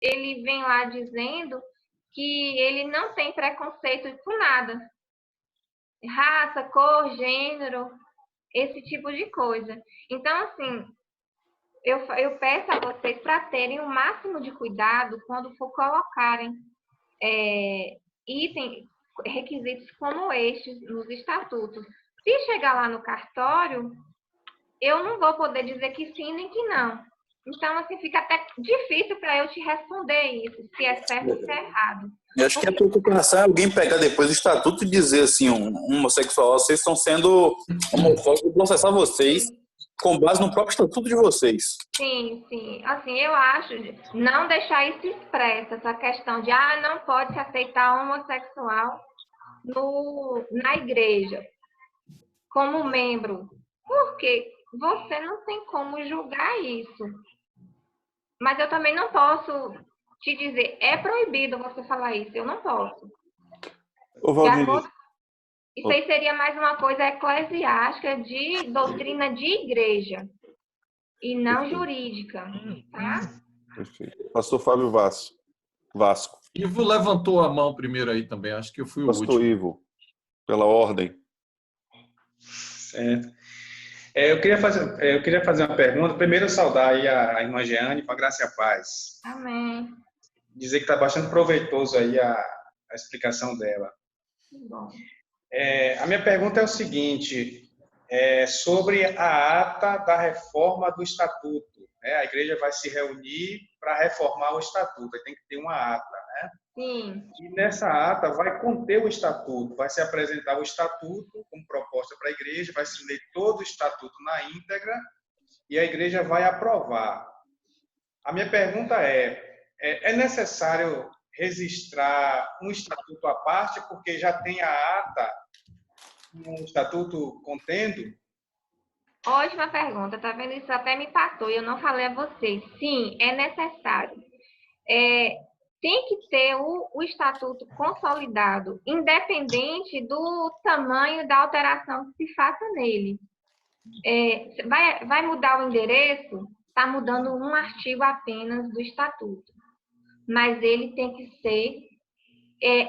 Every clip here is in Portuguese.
ele vem lá dizendo que ele não tem preconceito com nada. Raça, cor, gênero, esse tipo de coisa. Então, assim, eu peço a vocês para terem o máximo de cuidado quando for colocarem itens, requisitos como estes nos estatutos. Se chegar lá no cartório, eu não vou poder dizer que sim nem que não. Então, assim, fica até difícil para eu te responder isso, se é certo ou se é errado. Eu acho que a preocupação é alguém pegar depois o estatuto e dizer assim, um homossexual, vocês estão sendo homofóbicos e processar vocês com base no próprio estatuto de vocês. Sim, sim. Assim, eu acho não deixar isso expresso, essa questão de não pode se aceitar homossexual na igreja como membro. Porque você não tem como julgar isso. Mas eu também não posso te dizer, é proibido você falar isso. Eu não posso. Ô, Valdir, isso aí seria mais uma coisa eclesiástica de doutrina de igreja e não jurídica, tá? Perfeito. Pastor Fábio Vasco. Ivo levantou a mão primeiro aí também, acho que eu fui o Pastor último. Ivo, pela ordem. Certo. Eu queria fazer uma pergunta. Primeiro, saudar aí a irmã Jeane com a graça e a paz. Amém. Dizer que está bastante proveitoso aí a explicação dela. Bom. A minha pergunta é o seguinte, sobre a ata da reforma do estatuto. A igreja vai se reunir para reformar o estatuto, aí tem que ter uma ata, né? Sim. E nessa ata vai conter o estatuto, vai se apresentar o estatuto como proposta para a igreja, vai se ler todo o estatuto na íntegra e a igreja vai aprovar. A minha pergunta é necessário registrar um estatuto à parte, porque já tem a ata, um estatuto contendo? Ótima pergunta, tá vendo? Isso até me passou e eu não falei a vocês. Sim, é necessário. Tem que ter o estatuto consolidado, independente do tamanho da alteração que se faça nele. Vai mudar o endereço? Está mudando um artigo apenas do estatuto. Mas ele tem que ser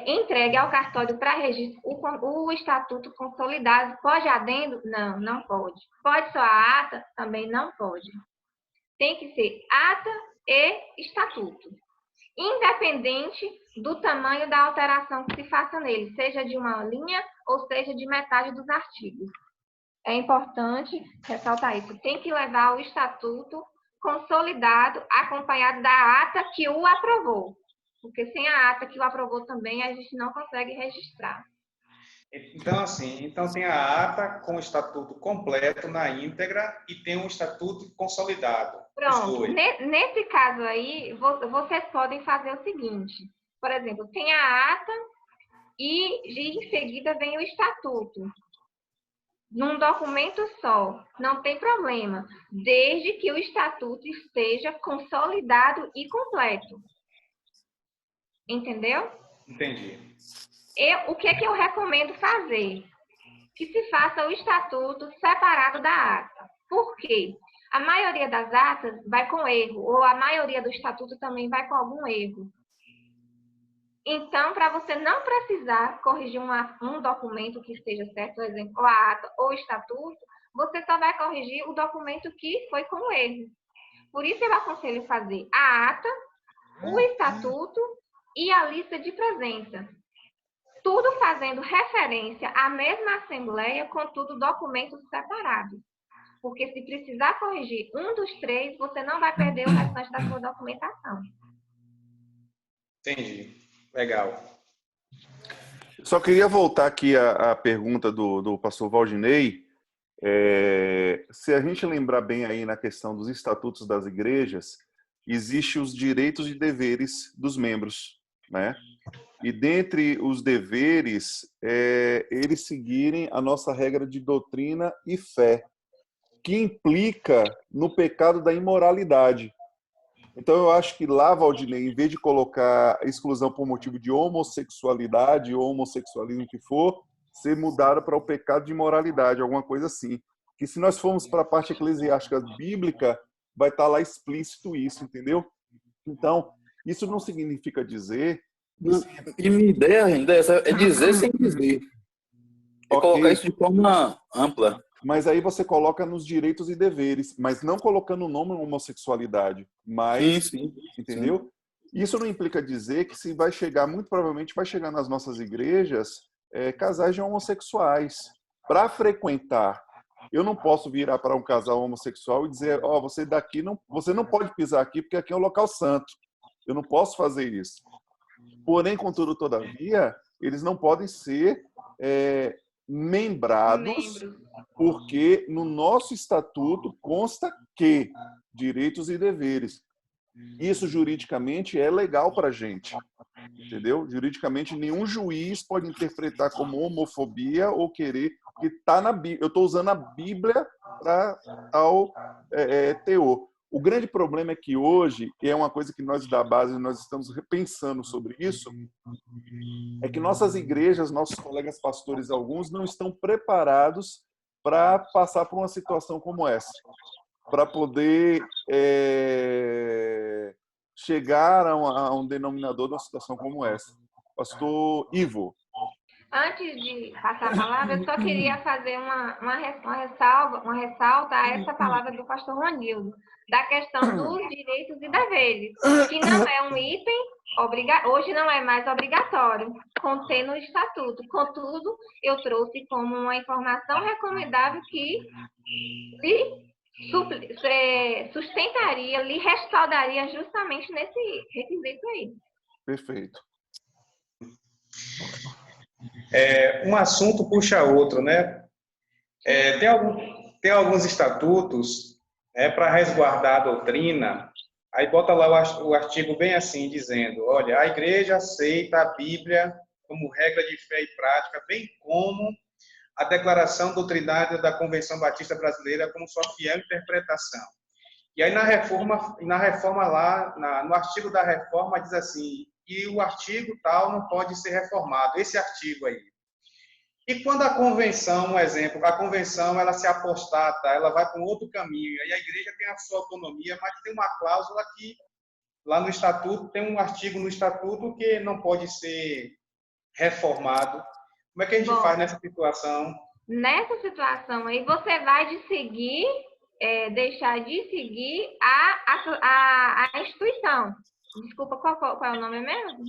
entregue ao cartório para registro o estatuto consolidado. Pode adendo? Não, não pode. Pode só a ata? Também não pode. Tem que ser ata e estatuto, independente do tamanho da alteração que se faça nele, seja de uma linha ou seja de metade dos artigos. É importante ressaltar isso. Tem que levar o estatuto consolidado, acompanhado da ata que o aprovou. Porque sem a ata que o aprovou também, a gente não consegue registrar. Então, assim, tem a ata com o estatuto completo na íntegra e tem um estatuto consolidado. Pronto. Nesse caso aí, vocês podem fazer o seguinte. Por exemplo, tem a ata e em seguida vem o estatuto. Num documento só, não tem problema, desde que o estatuto esteja consolidado e completo. Entendeu? Entendi. O que eu recomendo fazer? Que se faça o estatuto separado da ata. Por quê? A maioria das atas vai com erro, ou a maioria do estatuto também vai com algum erro. Então, para você não precisar corrigir um documento que esteja certo, por exemplo, a ata ou o estatuto, você só vai corrigir o documento que foi com erro. Por isso, eu aconselho fazer a ata, o estatuto e a lista de presença. Tudo fazendo referência à mesma assembleia, contudo, documentos separados. Porque se precisar corrigir um dos três, você não vai perder o restante da sua documentação. Entendi. Legal. Só queria voltar aqui à pergunta do pastor Valdinei. Se a gente lembrar bem aí na questão dos estatutos das igrejas, existem os direitos e deveres dos membros, né? E dentre os deveres, eles seguirem a nossa regra de doutrina e fé, que implica no pecado da imoralidade. Então, eu acho que lá, Valdinei, em vez de colocar exclusão por motivo de homossexualidade ou homossexualismo que for, ser mudado para o pecado de imoralidade, alguma coisa assim. Que se nós formos para a parte eclesiástica bíblica, vai estar lá explícito isso, entendeu? Então, Isso não significa dizer... E minha ideia ainda é dizer sem dizer. É Ok. colocar isso de forma ampla. Mas aí você coloca nos direitos e deveres, mas não colocando o nome homossexualidade. Mas, Sim. entendeu? Isso não implica dizer que se vai chegar, muito provavelmente vai chegar nas nossas igrejas, casais de homossexuais para frequentar. Eu não posso virar para um casal homossexual e dizer, você daqui não, você não pode pisar aqui porque aqui é um local santo. Eu não posso fazer isso. Porém, contudo, todavia, eles não podem ser membrados, porque no nosso estatuto consta que direitos e deveres. Isso juridicamente é legal para a gente, entendeu? Juridicamente, nenhum juiz pode interpretar como homofobia ou querer, que está na Bíblia. Eu estou usando a Bíblia para tal teor. O grande problema é que hoje, e é uma coisa que nós da base nós estamos repensando sobre isso, é que nossas igrejas, nossos colegas pastores, alguns, não estão preparados para passar por uma situação como essa, para poder chegar a um denominador de uma situação como essa. Pastor Ivo. Antes de passar a palavra, eu só queria fazer uma ressalta a essa palavra do pastor Ronildo, da questão dos direitos e deveres, que não é um item, hoje não é mais obrigatório, conter no estatuto. Contudo, eu trouxe como uma informação recomendável que lhe sustentaria, lhe respaldaria justamente nesse requisito aí. Perfeito. Um assunto puxa outro, né? Tem alguns estatutos para resguardar a doutrina, aí bota lá o artigo bem assim, dizendo, olha, a igreja aceita a Bíblia como regra de fé e prática, bem como a declaração doutrinária da Convenção Batista Brasileira como sua fiel interpretação. E aí na reforma lá, no artigo da reforma diz assim, que o artigo tal não pode ser reformado, esse artigo aí. E quando a convenção, um exemplo, a convenção ela se apostata, ela vai para um outro caminho, e a igreja tem a sua autonomia, mas tem uma cláusula que, lá no estatuto, tem um artigo no estatuto que não pode ser reformado. Como é que a gente faz nessa situação? Nessa situação aí, você vai deixar de seguir a instituição. Desculpa, qual é o nome mesmo?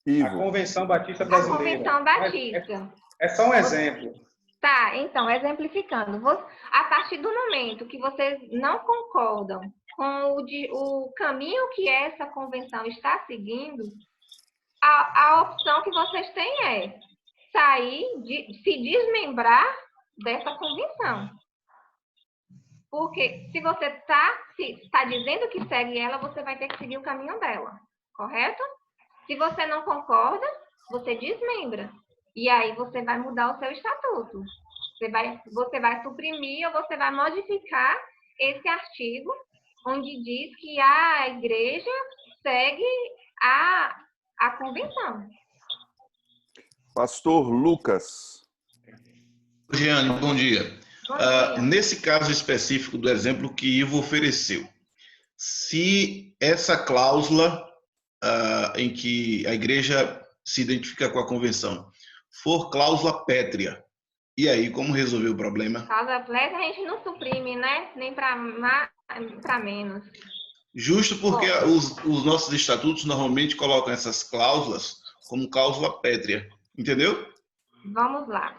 Ivo. A Convenção Batista Brasileira. A Convenção Batista. É só um exemplo. Tá, então, exemplificando. A partir do momento que vocês não concordam com o caminho que essa convenção está seguindo, a opção que vocês têm é se desmembrar dessa convenção. Porque se você está dizendo que segue ela, você vai ter que seguir o caminho dela, correto? Se você não concorda, você desmembra. E aí você vai mudar o seu estatuto. Você vai suprimir ou você vai modificar esse artigo onde diz que a igreja segue a convenção. Pastor Lucas. Jeane, bom dia. Nesse caso específico do exemplo que Ivo ofereceu, se essa cláusula em que a igreja se identifica com a convenção for cláusula pétrea, e aí como resolver o problema? Cláusula pétrea a gente não suprime, né? Nem para menos. Justo porque os nossos estatutos normalmente colocam essas cláusulas como cláusula pétrea, entendeu? Vamos lá.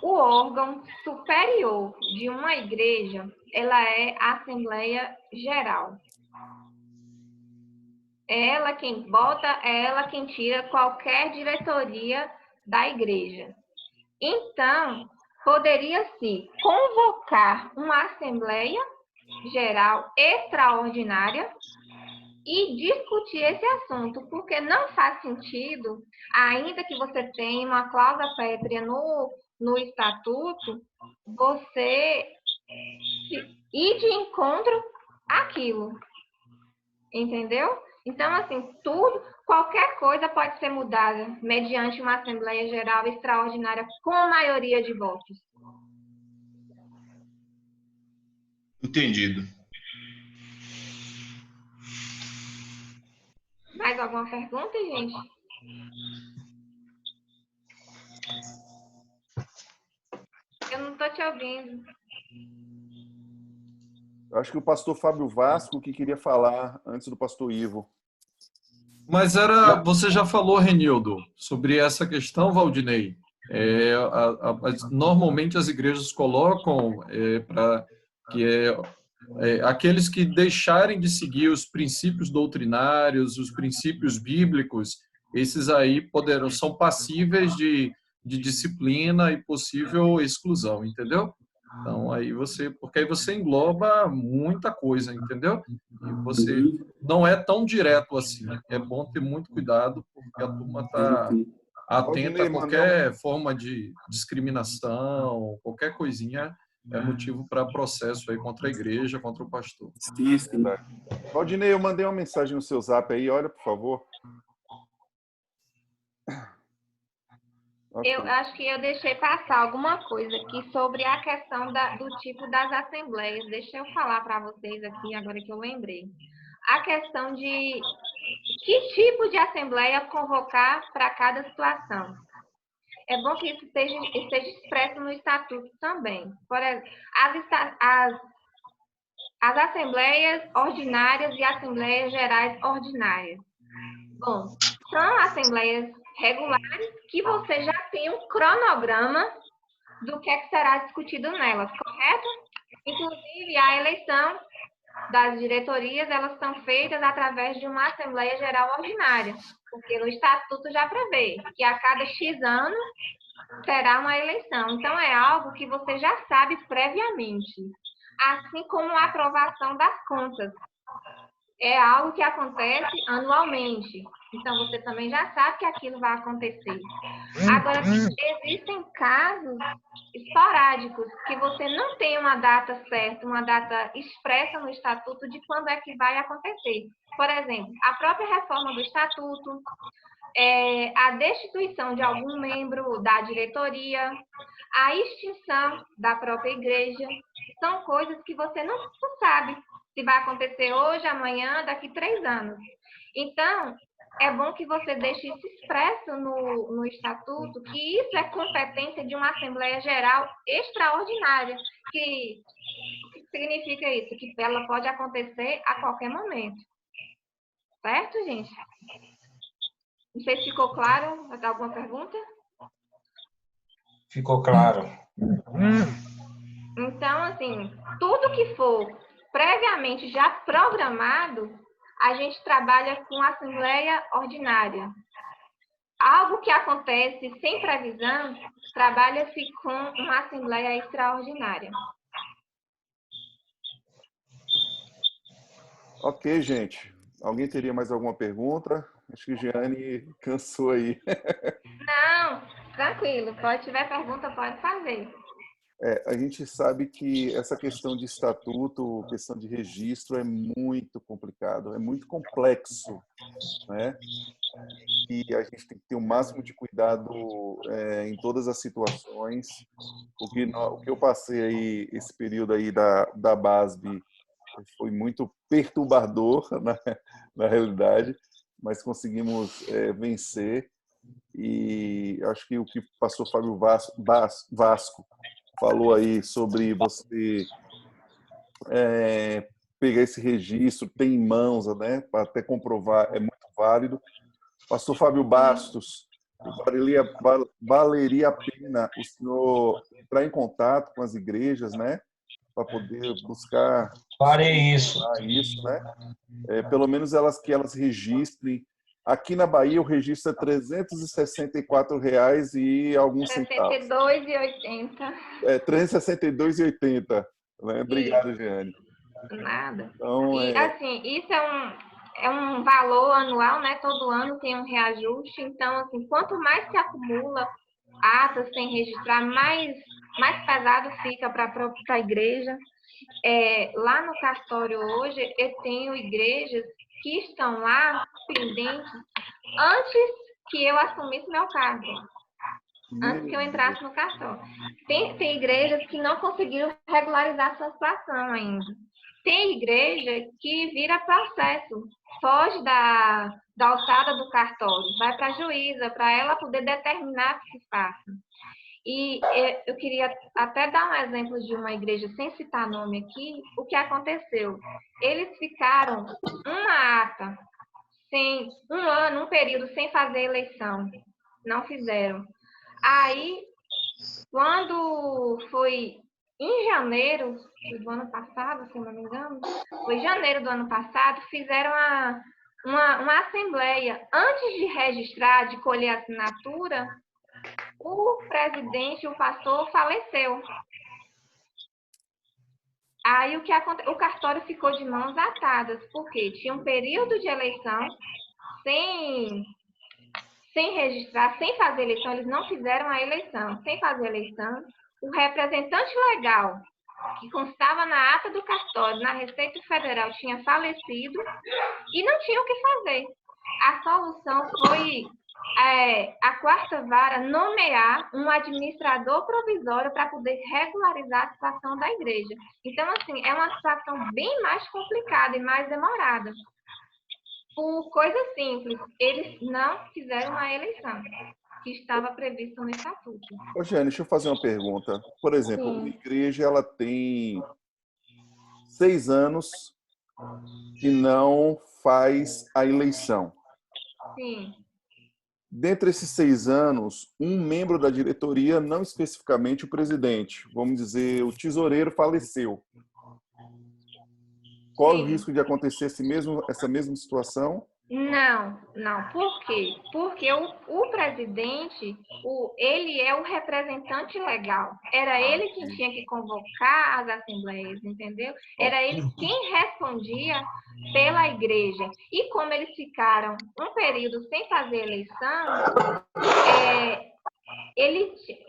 O órgão superior de uma igreja, ela é a Assembleia Geral. Ela quem bota, ela quem tira qualquer diretoria da igreja. Então, poderia-se convocar uma Assembleia Geral extraordinária e discutir esse assunto, porque não faz sentido, ainda que você tenha uma cláusula pétrea no estatuto, você ir de encontro àquilo. Entendeu? Então, assim, qualquer coisa pode ser mudada mediante uma Assembleia Geral extraordinária com maioria de votos. Entendido. Mais alguma pergunta, gente? Eu não estou te ouvindo. Acho que o pastor Fábio Vasco que queria falar antes do pastor Ivo. Mas você já falou, Renildo, sobre essa questão, Valdinei. Normalmente as igrejas colocam para que aqueles que deixarem de seguir os princípios doutrinários, os princípios bíblicos, esses aí são passíveis de disciplina e possível exclusão, entendeu? Então, porque aí você engloba muita coisa, entendeu? E você não é tão direto assim. É bom ter muito cuidado, porque a turma está atenta a qualquer forma de discriminação, qualquer coisinha é motivo para processo aí contra a igreja, contra o pastor. Sim, sim. Valdinei, eu mandei uma mensagem no seu zap aí, olha, por favor. Eu acho que eu deixei passar alguma coisa aqui sobre a questão do tipo das assembleias. Deixa eu falar para vocês aqui, agora que eu lembrei. A questão de que tipo de assembleia convocar para cada situação. É bom que isso esteja expresso no estatuto também. Por exemplo, as assembleias ordinárias e assembleias gerais ordinárias. Bom, são assembleias regulares que você já tem um cronograma do que será discutido nelas, correto? Inclusive, a eleição das diretorias, elas são feitas através de uma Assembleia Geral Ordinária, porque no Estatuto já prevê que a cada X anos será uma eleição. Então, é algo que você já sabe previamente, assim como a aprovação das contas. É algo que acontece anualmente. Então, você também já sabe que aquilo vai acontecer. Agora, existem casos esporádicos que você não tem uma data certa, uma data expressa no Estatuto de quando é que vai acontecer. Por exemplo, a própria reforma do Estatuto, a destituição de algum membro da diretoria, a extinção da própria igreja, são coisas que você não sabe se vai acontecer hoje, amanhã, daqui 3 anos. Então, é bom que você deixe isso expresso no Estatuto, que isso é competência de uma Assembleia Geral Extraordinária. O que significa isso? Que ela pode acontecer a qualquer momento. Certo, gente? Não sei se ficou claro. Vai ter alguma pergunta? Ficou claro. Então, assim, tudo que for previamente já programado, a gente trabalha com assembleia ordinária. Algo que acontece sem previsão, trabalha-se com uma assembleia extraordinária. Ok, gente. Alguém teria mais alguma pergunta? Acho que Giane cansou aí. Não, tranquilo. Se tiver pergunta, pode fazer. A gente sabe que essa questão de estatuto, questão de registro é muito complicado, é muito complexo, né? E a gente tem que ter o máximo de cuidado em todas as situações. O que eu passei aí, esse período aí da BASB, foi muito perturbador, na realidade, mas conseguimos vencer. E acho que o que passou Fábio Vasco falou aí sobre você pegar esse registro, ter em mãos, né, para até comprovar, é muito válido. Pastor Fábio Bastos, valeria a pena o senhor entrar em contato com as igrejas, né, para poder buscar Farei isso. né? Pelo menos que elas registrem. Aqui na Bahia o registro é R$ 364,00 e alguns centavos. R$ 362,80. R$ 362,80. Né? Obrigado, Giane. Nada. Então, assim, isso é um valor anual, né? Todo ano tem um reajuste. Então, assim, quanto mais se acumula atas sem registrar, mais pesado fica para a igreja. Lá no cartório hoje, eu tenho igrejas que estão lá pendentes antes que eu assumisse meu cargo, antes que eu entrasse no cartório. Tem igrejas que não conseguiram regularizar sua situação ainda. Tem igreja que vira processo, foge da alçada do cartório, vai para a juíza, para ela poder determinar o que se faça. E eu queria até dar um exemplo de uma igreja, sem citar nome aqui, o que aconteceu. Eles ficaram uma ata, sem um ano, um período sem fazer eleição. Não fizeram. Aí, quando foi em janeiro do ano passado, se não me engano, foi janeiro do ano passado, fizeram uma assembleia. Antes de registrar, de colher assinatura, o presidente, o pastor, faleceu. Aí o cartório ficou de mãos atadas, porque tinha um período de eleição sem registrar, sem fazer eleição, eles não fizeram a eleição. Sem fazer eleição, o representante legal, que constava na ata do cartório, na Receita Federal, tinha falecido e não tinha o que fazer. A solução foi a quarta vara nomear um administrador provisório para poder regularizar a situação da igreja. Então, assim, é uma situação bem mais complicada e mais demorada. Por coisa simples, eles não fizeram uma eleição que estava prevista no estatuto. Ô, Jane, deixa eu fazer uma pergunta. Por exemplo, Sim. uma igreja ela tem 6 anos que não faz a eleição. Sim. Dentre esses 6 anos, um membro da diretoria, não especificamente o presidente, vamos dizer, o tesoureiro faleceu. Corre o risco de acontecer essa mesma situação? Não. Por quê? Porque o presidente, ele é o representante legal. Era ele quem tinha que convocar as assembleias, entendeu? Era ele quem respondia pela igreja. E como eles ficaram um período sem fazer eleição,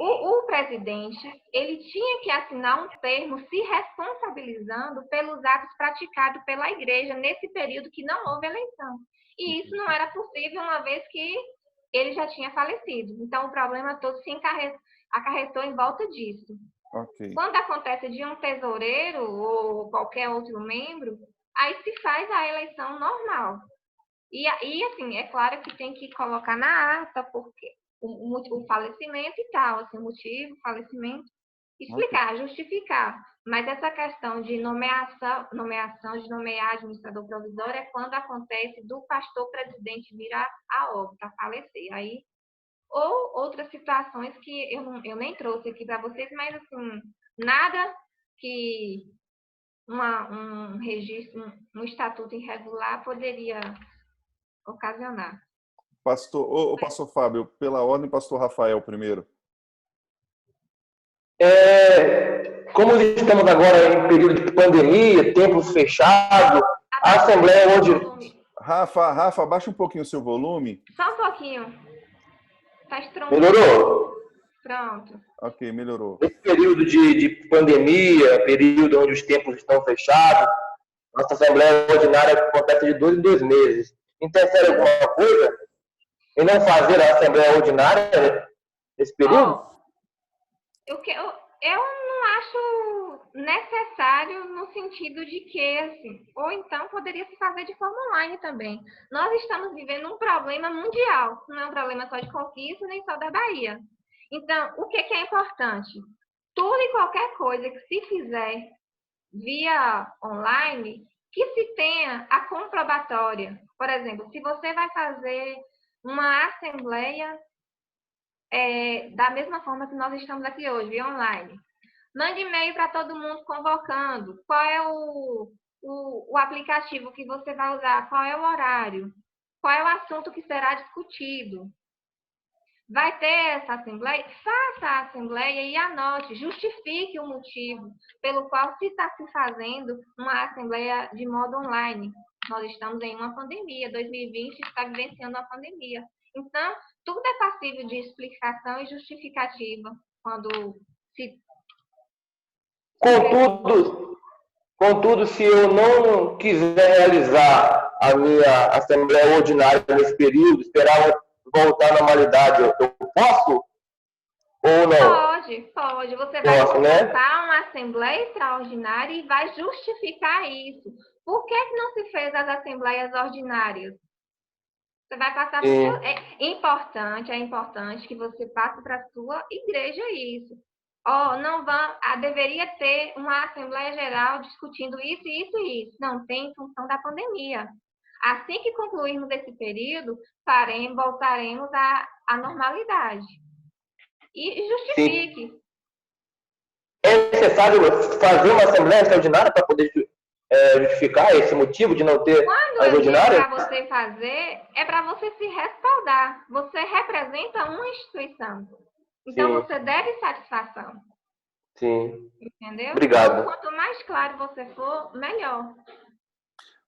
o presidente, ele tinha que assinar um termo se responsabilizando pelos atos praticados pela igreja nesse período que não houve eleição. E isso não era possível uma vez que ele já tinha falecido. Então, o problema todo se acarretou em volta disso. Okay. Quando acontece de um tesoureiro ou qualquer outro membro, aí se faz a eleição normal. E assim, é claro que tem que colocar na ata, porque o falecimento e tal, assim, o motivo, o falecimento, explicar, justificar. Mas essa questão de nomeação de nomear administrador provisório é quando acontece do pastor presidente vir a óbito, a falecer. Aí, ou outras situações que eu nem trouxe aqui para vocês, mas assim, nada que um registro, um estatuto irregular poderia ocasionar. Pastor Fábio, pela ordem, pastor Rafael primeiro. Como estamos agora em período de pandemia, templos fechados, a Assembleia hoje... Rafa, abaixa um pouquinho o seu volume. Só um pouquinho. Tá estronco. Melhorou? Pronto. Ok, melhorou. Nesse período de pandemia, período onde os templos estão fechados, nossa Assembleia Ordinária acontece de 2 em 2 meses. Interfere alguma coisa em não fazer a Assembleia Ordinária nesse período? Eu não acho necessário no sentido de que, assim, ou então poderia se fazer de forma online também. Nós estamos vivendo um problema mundial, não é um problema só de Conquista, nem só da Bahia. Então, o que é importante? Tudo e qualquer coisa que se fizer via online, que se tenha a comprobatória. Por exemplo, se você vai fazer uma assembleia da mesma forma que nós estamos aqui hoje, via online, mande e-mail para todo mundo convocando qual é o aplicativo que você vai usar, qual é o horário, qual é o assunto que será discutido. Vai ter essa assembleia? Faça a assembleia e anote, justifique o motivo pelo qual se está se fazendo uma assembleia de modo online. Nós estamos em uma pandemia, 2020 está vivenciando uma pandemia. Então, tudo é passível de explicação e justificativa quando se... Contudo, se eu não quiser realizar a minha Assembleia Ordinária nesse período, esperar voltar à normalidade, eu posso ou não? Pode. Você vai convocar uma Assembleia Extraordinária e vai justificar isso. Por que não se fez as Assembleias Ordinárias? Você vai passar para o seu... É importante que você passe para a sua igreja isso. Não deveria ter uma Assembleia Geral discutindo isso, isso e isso. Não tem em função da pandemia. Assim que concluirmos esse período, voltaremos à normalidade. E justifique. Sim. É necessário fazer uma Assembleia Extraordinária para poder justificar esse motivo de não ter as ordinárias? Para você fazer, é para você se respaldar. Você representa uma instituição. Então, você deve satisfação. Sim. Entendeu? Obrigado. Então, quanto mais claro você for, melhor.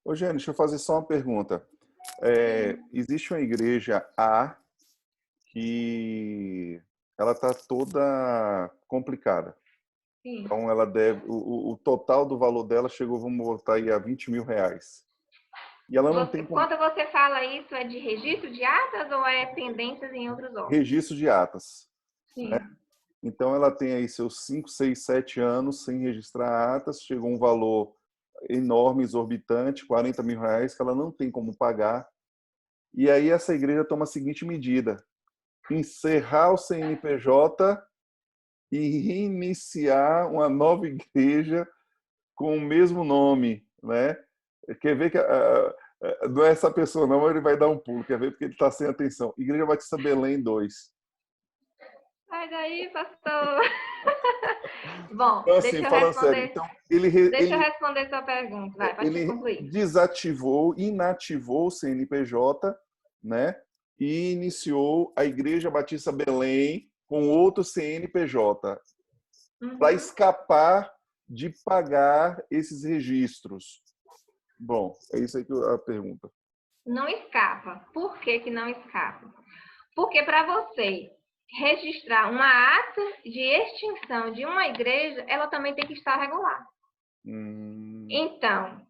Ô, Jane, deixa eu fazer só uma pergunta. Existe uma igreja A que ela está toda complicada. Sim. Então, ela deve... O total do valor dela chegou, vamos botar aí, a R$20 mil. E ela não tem como... Quando você fala isso, é de registro de atas ou é pendências em outros órgãos? Registro de atas. Sim. Né? Então, ela tem aí seus 5, 6, 7 anos sem registrar atas, chegou um valor enorme, exorbitante, R$40 mil, que ela não tem como pagar. E aí essa igreja toma a seguinte medida: encerrar o CNPJ e reiniciar uma nova igreja com o mesmo nome, né? Quer ver que não é essa pessoa não, ele vai dar um pulo, quer ver porque ele está sem atenção. Igreja Batista Belém 2. Sai daí, pastor. Bom, Então, assim, deixa eu falando responder. sério, então, Deixa eu responder sua pergunta. Vai, pode concluir. Inativou o CNPJ, né? E iniciou a Igreja Batista Belém com outro CNPJ, para escapar de pagar esses registros. Bom, é isso aí que a pergunta. Não escapa. Por que não escapa? Porque para você registrar uma ata de extinção de uma igreja, ela também tem que estar regular. Então,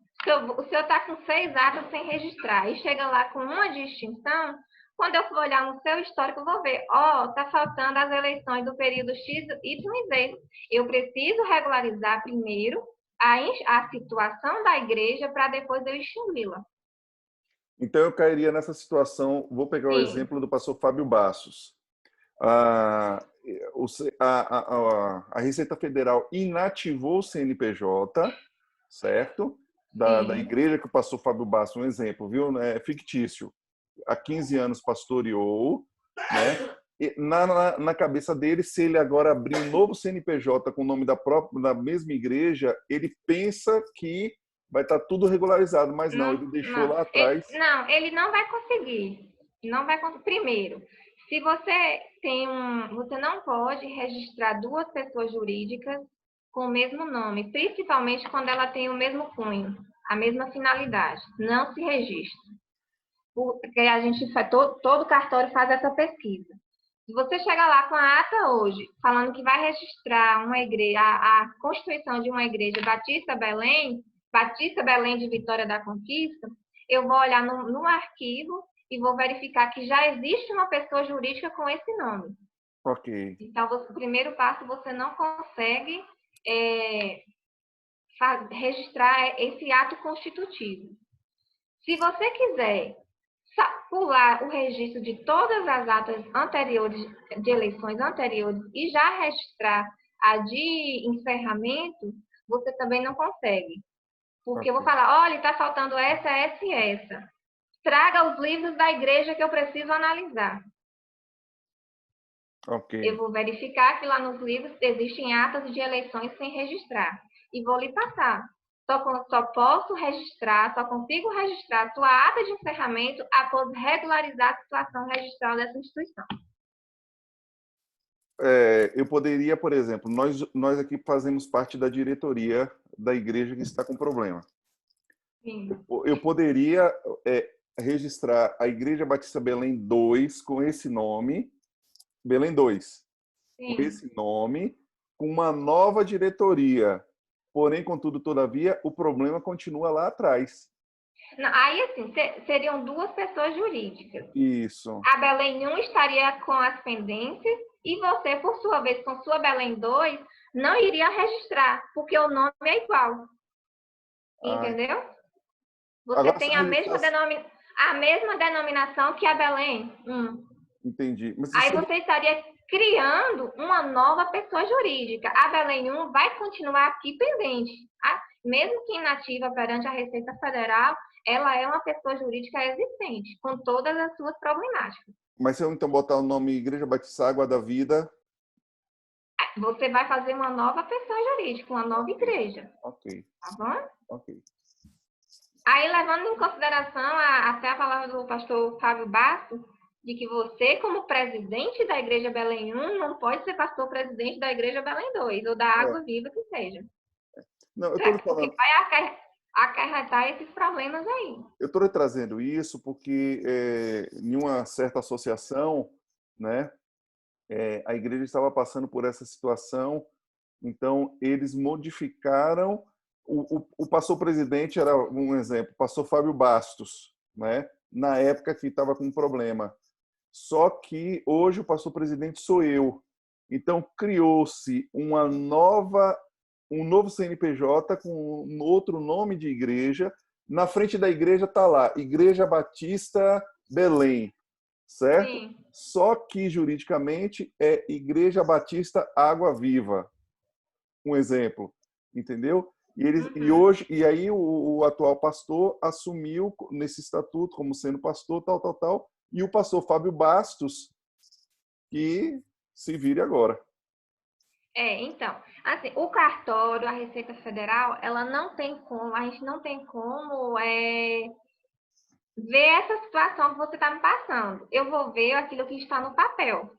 o senhor está com 6 atas sem registrar e chega lá com uma de extinção, quando eu for olhar no seu histórico, eu vou ver, está faltando as eleições do período X, Y e Z. Eu preciso regularizar primeiro a situação da igreja para depois eu extingui-la. Então, eu cairia nessa situação, vou pegar o exemplo do pastor Fábio Bassos. A Receita Federal inativou o CNPJ, certo? Da igreja que o pastor Fábio Bastos, um exemplo, viu? É fictício. Há 15 anos pastoreou, né? E na cabeça dele, se ele agora abrir um novo CNPJ com o nome da mesma igreja, ele pensa que vai estar tudo regularizado, mas não, ele deixou lá atrás. Ele não vai conseguir. Não vai conseguir. Primeiro, se você você não pode registrar 2 pessoas jurídicas com o mesmo nome, principalmente quando ela tem o mesmo cunho, a mesma finalidade. Não se registra. Porque a gente todo cartório faz essa pesquisa. Se você chegar lá com a ata hoje, falando que vai registrar uma igreja, a constituição de uma igreja Batista Belém de Vitória da Conquista, eu vou olhar no arquivo e vou verificar que já existe uma pessoa jurídica com esse nome. Ok. Então, o primeiro passo, você não consegue registrar esse ato constitutivo. Se você quiser pular o registro de todas as atas anteriores, de eleições anteriores, e já registrar a de encerramento, você também não consegue. Porque eu vou falar, olha, está faltando essa e essa. Traga os livros da igreja que eu preciso analisar. Ok. Eu vou verificar que lá nos livros existem atas de eleições sem registrar. E vou lhe passar. Só posso registrar, só consigo registrar a sua ata de encerramento após regularizar a situação registral dessa instituição. Eu poderia, por exemplo, nós aqui fazemos parte da diretoria da igreja que está com problema. Sim. Eu poderia registrar a Igreja Batista Belém 2 com esse nome, Belém 2, Sim. com esse nome, com uma nova diretoria. Porém, contudo, todavia, o problema continua lá atrás. Não, aí, assim, seriam 2 pessoas jurídicas. Isso. A Belém 1 estaria com as pendências e você, por sua vez, com sua Belém 2, não iria registrar, porque o nome é igual. Entendeu? Você Agora, tem a mesma denominação. A mesma denominação que a Belém 1. Entendi. Mas Aí você estaria criando uma nova pessoa jurídica. A Belém 1 vai continuar aqui pendente. Mesmo que inativa perante a Receita Federal, ela é uma pessoa jurídica existente, com todas as suas problemáticas. Mas se eu então botar o nome Igreja Batista Água da Vida... Você vai fazer uma nova pessoa jurídica, uma nova igreja. Ok. Tá bom? Ok. Aí, levando em consideração até a palavra do pastor Fábio Bastos, de que você, como presidente da Igreja Belém 1, não pode ser pastor-presidente da Igreja Belém 2, ou da Água Viva que seja. Não, eu estou Porque falando... vai acarretar esses problemas aí. Eu estou trazendo isso porque, em uma certa associação, né, a igreja estava passando por essa situação, então eles modificaram. O pastor-presidente era um exemplo, o pastor Fábio Bastos, né, na época que estava com um problema. Só que hoje o pastor-presidente sou eu. Então criou-se um novo CNPJ com um outro nome de igreja. Na frente da igreja está lá, Igreja Batista Belém, certo? Sim. Só que juridicamente é Igreja Batista Água Viva. Um exemplo, entendeu? E aí o atual pastor assumiu nesse estatuto como sendo pastor, tal, e o pastor Fábio Bastos, que se vire agora. Então, assim, o cartório, a Receita Federal, ela não tem como, a gente não tem como ver essa situação que você está me passando. Eu vou ver aquilo que está no papel.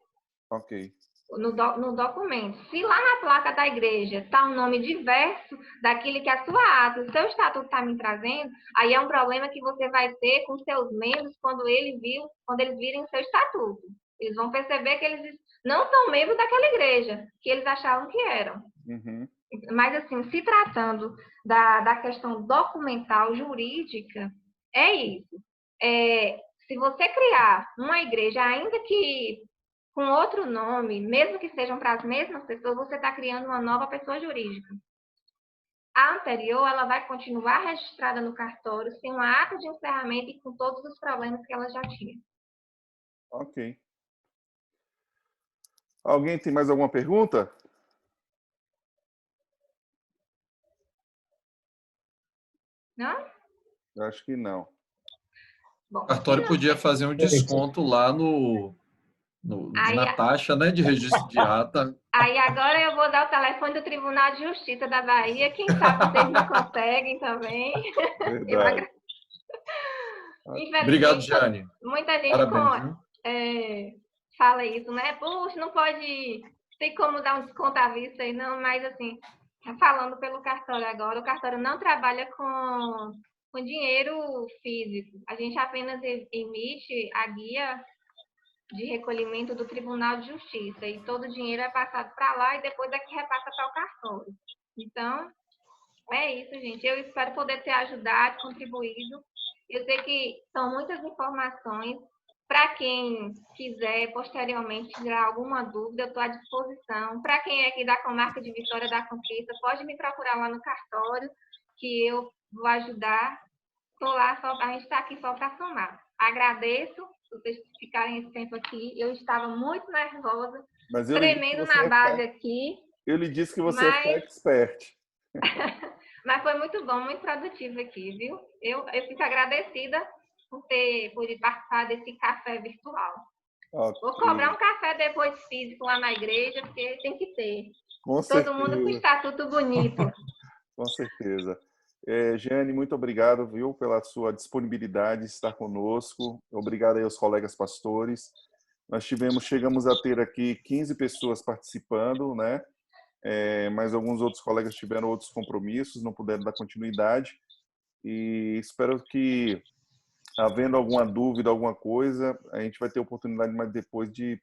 Ok. No documento. Se lá na placa da igreja está um nome diverso daquele que a sua ata, o seu estatuto está me trazendo, aí é um problema que você vai ter com seus membros quando eles virem o seu estatuto. Eles vão perceber que eles não são membros daquela igreja, que eles achavam que eram. Uhum. Mas, assim, se tratando da questão documental, jurídica, é isso. Se você criar uma igreja, ainda que com outro nome, mesmo que sejam para as mesmas pessoas, você está criando uma nova pessoa jurídica. A anterior, ela vai continuar registrada no cartório, sem uma ata de encerramento e com todos os problemas que ela já tinha. Ok. Alguém tem mais alguma pergunta? Não? Eu acho que não. Bom, O cartório podia fazer um desconto lá na taxa, né, de registro de ata. Aí agora eu vou dar o telefone do Tribunal de Justiça da Bahia. Quem sabe vocês me conseguem também. Verdade. Obrigado, Infelizmente, Jane. muita gente Parabéns, viu? fala isso, né? Puxa, não pode, tem como dar um desconto à vista aí, não, mas assim, falando pelo cartório agora, o cartório não trabalha com dinheiro físico. A gente apenas emite a guia de recolhimento do Tribunal de Justiça e todo o dinheiro é passado para lá e depois é que repassa para o cartório. Então, é isso, gente. Eu espero poder ter ajudado, contribuído. Eu sei que são muitas informações. Para quem quiser posteriormente tirar alguma dúvida, eu estou à disposição. Para quem é aqui da comarca de Vitória da Conquista, pode me procurar lá no cartório, que eu vou ajudar. Estou lá, a gente está aqui só para somar. Agradeço vocês ficarem esse tempo aqui. Eu estava muito nervosa, tremendo na base aqui. Eu lhe disse que você é expert. Mas foi muito bom, muito produtivo aqui, viu? Eu fico agradecida por participar desse café virtual. Okay. Vou cobrar um café depois físico lá na igreja, porque tem que ter. Com Todo certeza. mundo com estatuto bonito. Com certeza. Jane, muito obrigado, viu, pela sua disponibilidade de estar conosco. Obrigado aí aos colegas pastores. Nós chegamos a ter aqui 15 pessoas participando, né? Mas alguns outros colegas tiveram outros compromissos, não puderam dar continuidade. E espero que, havendo alguma dúvida, alguma coisa, a gente vai ter oportunidade mais depois de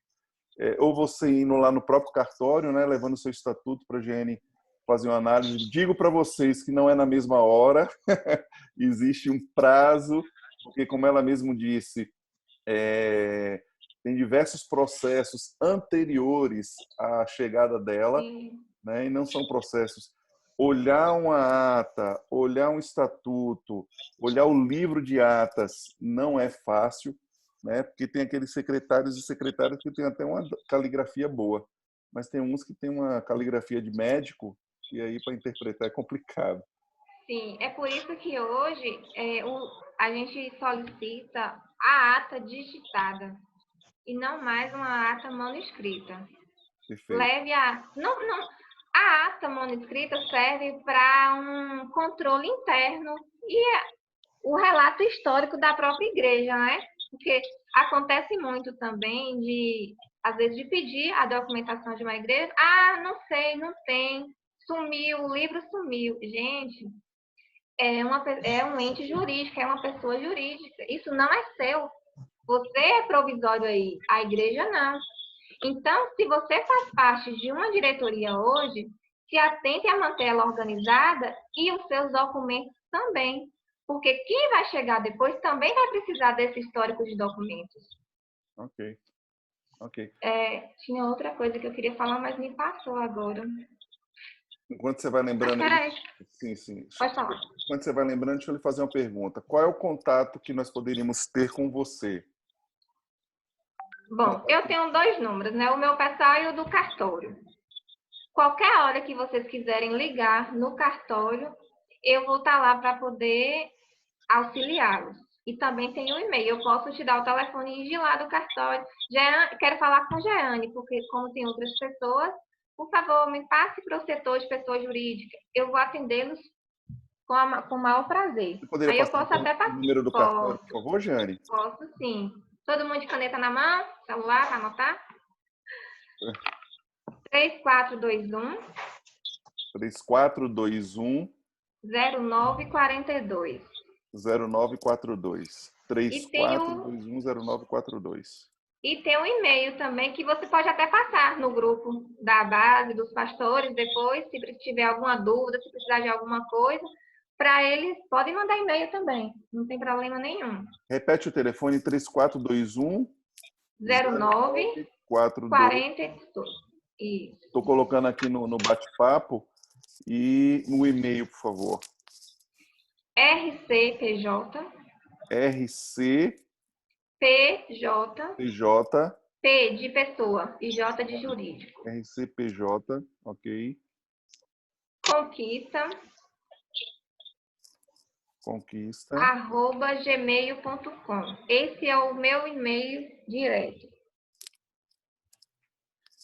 ou você indo lá no próprio cartório, né, levando o seu estatuto para a GN fazer uma análise. Digo para vocês que não é na mesma hora, existe um prazo, porque, como ela mesmo disse, tem diversos processos anteriores à chegada dela, né, e não são processos olhar uma ata, olhar um estatuto, olhar o livro de atas não é fácil, né? Porque tem aqueles secretários e secretárias que têm até uma caligrafia boa, mas tem uns que têm uma caligrafia de médico e aí para interpretar é complicado. Sim, é por isso que hoje a gente solicita a ata digitada e não mais uma ata manuscrita. Perfeito. Leve a. Não, não, a ata manuscrita serve para um controle interno e o relato histórico da própria igreja, né? Porque acontece muito também às vezes, de pedir a documentação de uma igreja. Ah, não sei, não tem. Sumiu, o livro sumiu. Gente, é um ente jurídico, é uma pessoa jurídica. Isso não é seu. Você é provisório aí, a igreja não. Então, se você faz parte de uma diretoria hoje, se atente a manter ela organizada e os seus documentos também. Porque quem vai chegar depois também vai precisar desse histórico de documentos. Ok. Tinha outra coisa que eu queria falar, mas me passou agora. Enquanto você vai lembrando Peraí. Sim. Pode falar. Enquanto você vai lembrando, deixa eu lhe fazer uma pergunta. Qual é o contato que nós poderíamos ter com você? Bom, eu tenho 2 números, né? O meu pessoal e o do cartório. Qualquer hora que vocês quiserem ligar no cartório, eu vou estar lá para poder auxiliá-los. E também tem o e-mail. Eu posso te dar o telefone de lá do cartório. Quero falar com Jeane, porque como tem outras pessoas, por favor, me passe para o setor de pessoa jurídica. Eu vou atendê-los com o maior prazer. Você poderia Aí eu passar posso até o número do cartório, por favor, Jeane? Posso sim. Todo mundo de caneta na mão, celular, para anotar? 3421 3421 0942. 0942. E tem 34210942. E tem um e-mail também que você pode até passar no grupo da base, dos pastores, depois, se tiver alguma dúvida, se precisar de alguma coisa, para eles, podem mandar e-mail também, não tem problema nenhum. Repete o telefone 3421 0942. Isso. Estou colocando aqui no bate-papo e no e-mail, por favor. RCPJ. RC PJ. PJ. P de pessoa e J de jurídico. RCPJ, ok. Conquista. @gmail.com. Esse é o meu e-mail direto.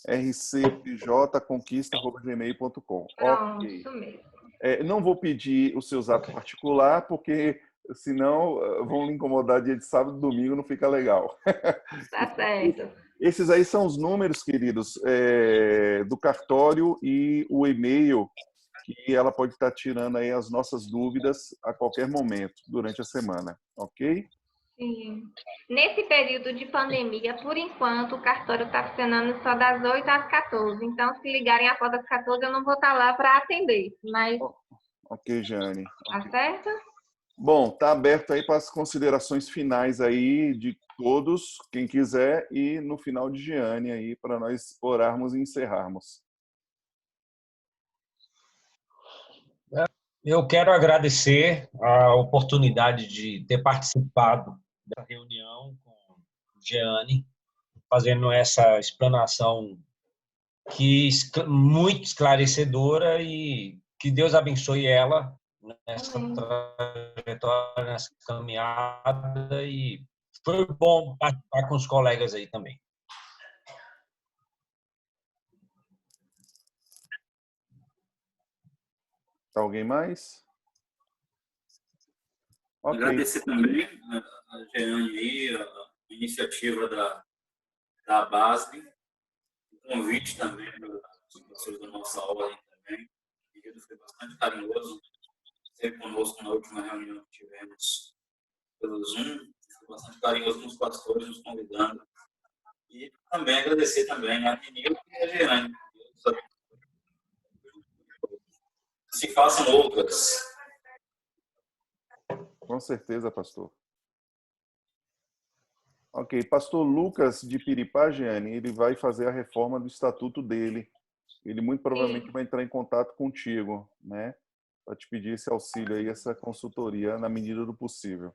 rcpjconquista@gmail.com. Pronto, Ok. isso mesmo. Não vou pedir os seus atos particular, porque senão vão lhe incomodar dia de sábado e domingo, não fica legal. Tá certo. Esses aí são os números, queridos, do cartório e o e-mail que ela pode estar tirando aí as nossas dúvidas a qualquer momento durante a semana, ok? Sim. Nesse período de pandemia, por enquanto, o cartório está funcionando só das 8 às 14. Então, se ligarem após as 14, eu não vou estar lá para atender. Mas, Ok, Jane. tá certo? Bom, tá aberto aí para as considerações finais aí de todos, quem quiser, e no final de Jeane aí para nós orarmos e encerrarmos. Eu quero agradecer a oportunidade de ter participado da reunião com Jeane, fazendo essa explanação muito esclarecedora, e que Deus abençoe ela nessa trajetória, nessa caminhada, e foi bom participar com os colegas aí também. Alguém mais? Okay. Agradecer também a Jeane aí, a iniciativa da base, o convite também dos professores da nossa ordem também. O pedido foi bastante carinhoso, sempre conosco na última reunião que tivemos pelo Zoom, foi bastante carinhoso com os pastores nos convidando. E também agradecer também a Nilton e a Jeane. Se façam outras. Com certeza, pastor. Ok, pastor Lucas de Piripá, Jeane, ele vai fazer a reforma do estatuto dele ele muito provavelmente vai entrar em contato contigo, né? Para te pedir esse auxílio aí, essa consultoria na medida do possível,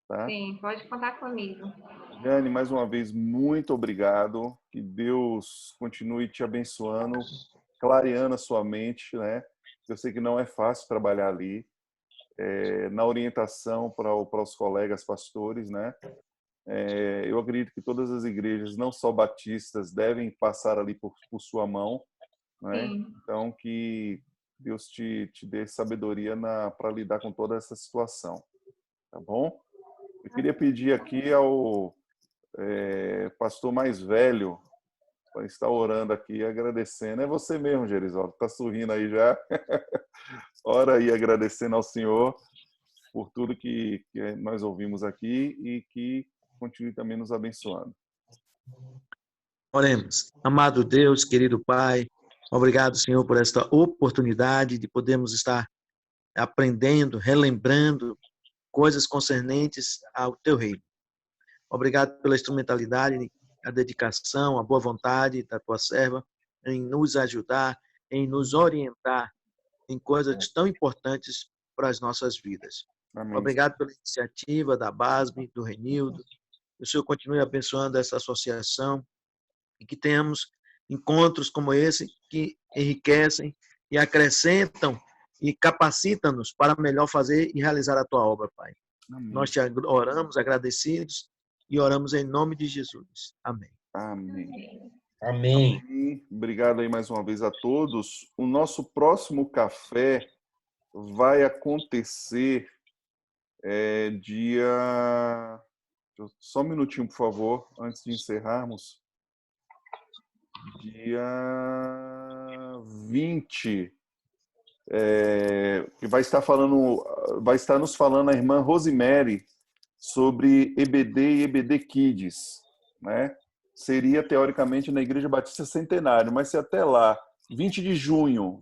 tá? Sim, pode contar comigo. Jane, mais uma vez, muito obrigado. Que Deus continue te abençoando, clareando a sua mente, né? Eu sei que não é fácil trabalhar ali, na orientação para os colegas pastores, né? Eu acredito que todas as igrejas, não só batistas, devem passar ali por sua mão, né? Sim. Então, que Deus te dê sabedoria para lidar com toda essa situação, tá bom? Eu queria pedir aqui ao pastor mais velho para estar orando aqui, agradecendo. É você mesmo, Gerisaldo, está sorrindo aí já. Ora aí, agradecendo ao Senhor por tudo que nós ouvimos aqui e que continue também nos abençoando. Oremos. Amado Deus, querido Pai, obrigado, Senhor, por esta oportunidade de podermos estar aprendendo, relembrando coisas concernentes ao Teu reino. Obrigado pela instrumentalidade, a dedicação, a boa vontade da Tua serva em nos ajudar, em nos orientar em coisas tão importantes para as nossas vidas. Amém. Obrigado pela iniciativa da BASB, do Renildo. Que o Senhor continue abençoando essa associação e que tenhamos encontros como esse que enriquecem e acrescentam e capacitam-nos para melhor fazer e realizar a Tua obra, Pai. Amém. Nós te oramos agradecidos e oramos em nome de Jesus. Amém. Amém. Amém. Amém. Obrigado aí mais uma vez a todos. O nosso próximo café vai acontecer dia... Só um minutinho, por favor, antes de encerrarmos. Dia 20. Que vai estar nos falando a irmã Rosemary sobre EBD e EBD Kids, né? Seria teoricamente na Igreja Batista Centenário, mas se até lá, 20 de junho,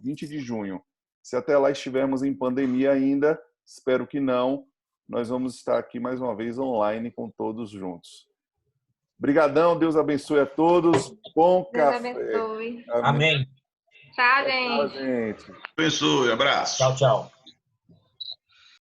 se até lá estivermos em pandemia ainda, espero que não, nós vamos estar aqui mais uma vez online com todos juntos. Obrigadão, Deus abençoe a todos. Bom Deus café. abençoe. Amém. Tchau, Tchau, gente. gente. Abençoe, abraço. Tchau, tchau.